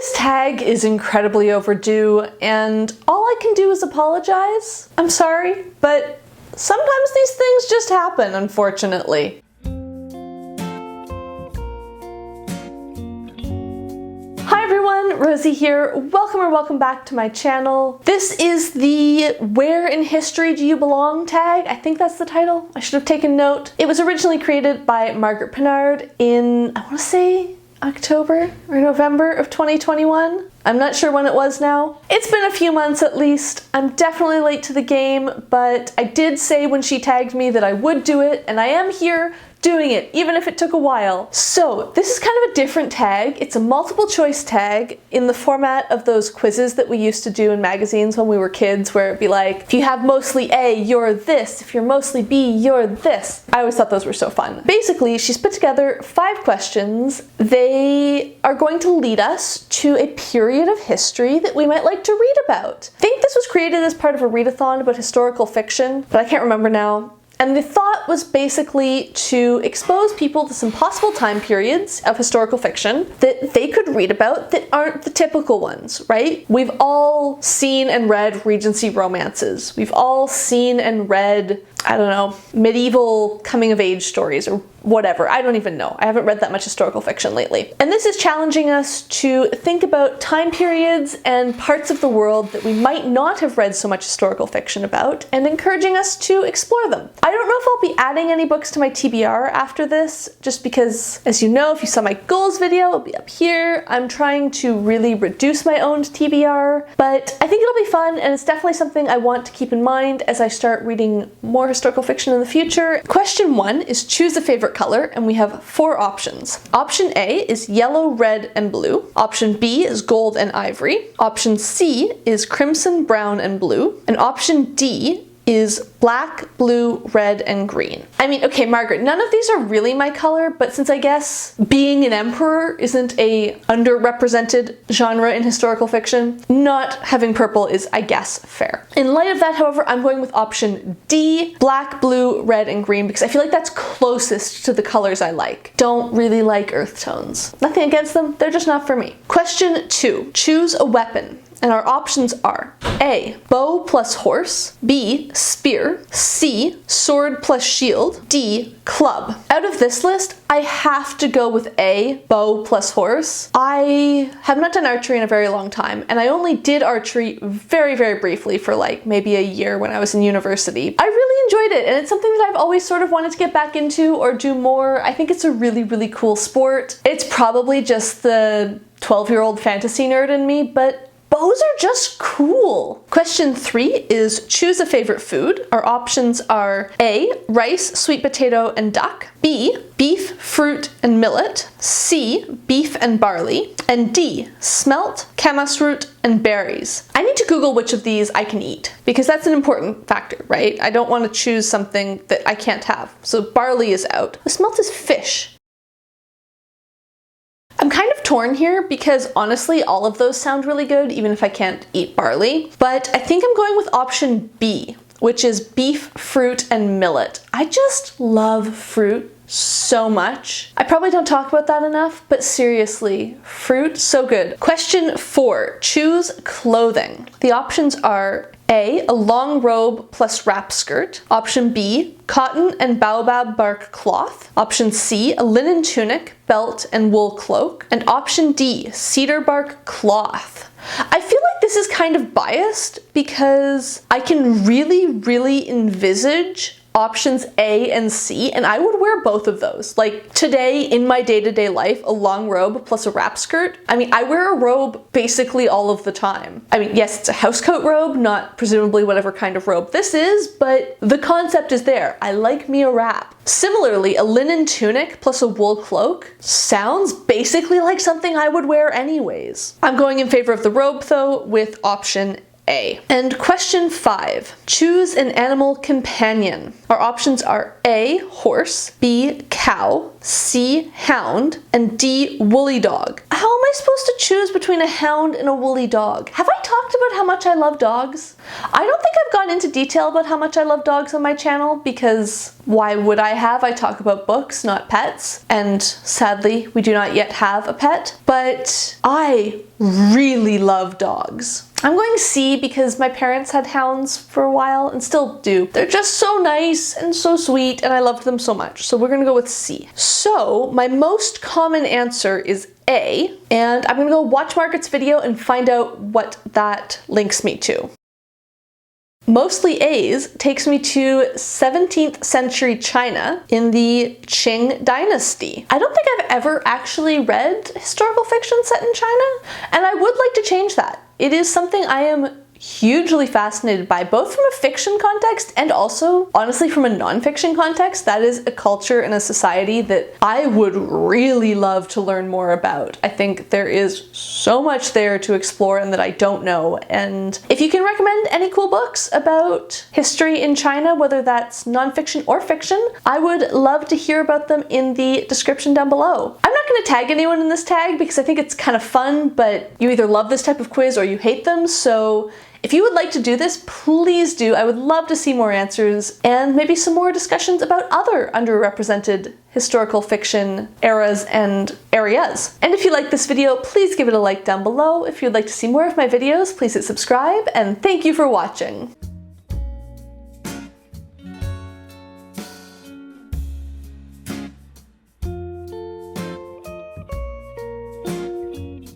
This tag is incredibly overdue, and all I can do is apologize. I'm sorry, but sometimes these things just happen, unfortunately. Hi everyone, Rosie here. Welcome back to my channel. This is the Where in History Do You Belong tag. I think that's the title. I should have taken note. It was originally created by Margaret Pinard in, I want to say, October or November of 2021. I'm not sure when it was now. It's been a few months at least. I'm definitely late to the game, but I did say when she tagged me that I would do it, and I am here doing it, even if it took a while. So this is kind of a different tag. It's a multiple choice tag in the format of those quizzes that we used to do in magazines when we were kids, where it'd be like, if you have mostly A, you're this. If you're mostly B, you're this. I always thought those were so fun. Basically, she's put together 5 questions. They are going to lead us to a period of history that we might like to read about. I think this was created as part of a readathon about historical fiction, but I can't remember now. And the thought was basically to expose people to some possible time periods of historical fiction that they could read about that aren't the typical ones, right? We've all seen and read Regency romances. We've all seen and read, I don't know, medieval coming of age stories or whatever. I don't even know. I haven't read that much historical fiction lately. And this is challenging us to think about time periods and parts of the world that we might not have read so much historical fiction about, and encouraging us to explore them. I don't know if I'll be adding any books to my TBR after this, just because, as you know, if you saw my goals video, it'll be up here. I'm trying to really reduce my owned TBR, but I think it'll be fun, and it's definitely something I want to keep in mind as I start reading more historical fiction in the future. Question 1 is choose a favorite color, and we have 4 options. Option A is yellow, red, and blue. Option B is gold and ivory. Option C is crimson, brown, and blue. And option D is black, blue, red, and green. I mean, okay, Margaret, none of these are really my color, but since I guess being an emperor isn't a underrepresented genre in historical fiction, not having purple is, I guess, fair. In light of that, however, I'm going with option D, black, blue, red, and green, because I feel like that's closest to the colors I like. Don't really like earth tones. Nothing against them, they're just not for me. Question 2, choose a weapon. And our options are A, bow plus horse, B, spear, C, sword plus shield, D, club. Out of this list, I have to go with A, bow plus horse. I have not done archery in a very long time, and I only did archery very briefly for like maybe a year when I was in university. I really enjoyed it, and it's something that I've always sort of wanted to get back into or do more. I think it's a really cool sport. It's probably just the 12-year-old fantasy nerd in me, but bows are just cool. Question 3 is choose a favorite food. Our options are A, rice, sweet potato, and duck. B, beef, fruit, and millet. C, beef and barley. And D, smelt, camas root, and berries. I need to Google which of these I can eat, because that's an important factor, right? I don't want to choose something that I can't have. So barley is out. The smelt is fish. I'm kind of torn here because honestly all of those sound really good even if I can't eat barley, but I think I'm going with option B, which is beef, fruit, and millet. I just love fruit so much. I probably don't talk about that enough, but seriously, fruit, so good. Question 4, choose clothing. The options are A, a long robe plus wrap skirt. Option B, cotton and baobab bark cloth. Option C, a linen tunic, belt, and wool cloak. And option D, cedar bark cloth. I feel like this is kind of biased because I can really envisage options A and C, and I would wear both of those. Like today in my day-to-day life, a long robe plus a wrap skirt. I mean, I wear a robe basically all of the time. I mean, yes, it's a housecoat robe, not presumably whatever kind of robe this is, but the concept is there. I like me a wrap. Similarly, a linen tunic plus a wool cloak sounds basically like something I would wear anyways. I'm going in favor of the robe though, with option A. And question 5, choose an animal companion. Our options are A, horse, B, cow, C, hound, and D, woolly dog. How am I supposed to choose between a hound and a woolly dog? Have I talked talked about how much I love dogs. I don't think I've gone into detail about how much I love dogs on my channel because why would I have? I talk about books, not pets, and sadly we do not yet have a pet, but I really love dogs. I'm going C because my parents had hounds for a while and still do. They're just so nice and so sweet and I loved them so much. So we're gonna go with C. So my most common answer is A, and I'm gonna go watch Margaret's video and find out what that links me to. Mostly A's takes me to 17th century China in the Qing dynasty. I don't think I've ever actually read historical fiction set in China, and I would like to change that. It is something I am hugely fascinated by, both from a fiction context and also, honestly, from a non-fiction context. That is a culture and a society that I would really love to learn more about. I think there is so much there to explore and that I don't know. And if you can recommend any cool books about history in China, whether that's non-fiction or fiction, I would love to hear about them in the description down below. I'm not going to tag anyone in this tag because I think it's kind of fun, but you either love this type of quiz or you hate them, so if you would like to do this, please do. I would love to see more answers and maybe some more discussions about other underrepresented historical fiction eras and areas. And if you like this video, please give it a like down below. If you'd like to see more of my videos, please hit subscribe, and thank you for watching.